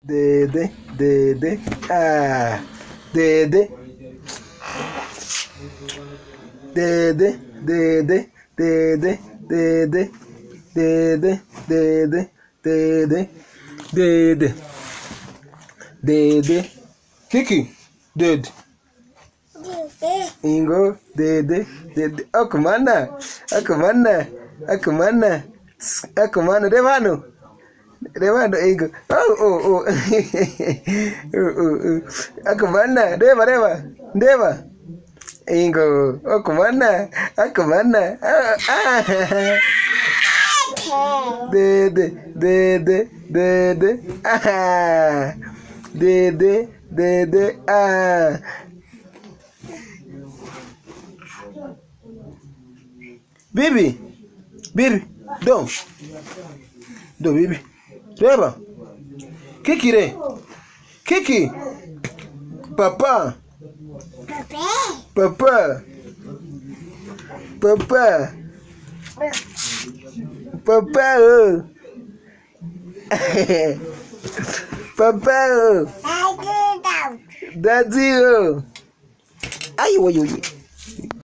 Dede, ah, dede, dede, dede, dede, dede, dede, dede, dede, dede, dede, Kiki, dede, Ingo, dede, dede, Akumana, Akumana, Akumana, Akumana, Devano. Devano, Ingo, oh, Akumana, Deva, Ingo, Akumana, Dede, Dede, Bibi, do, Bibi, Reba, Kiki, Papa, Papa, oh. Papa, oh. Daddy, oh. Ayo.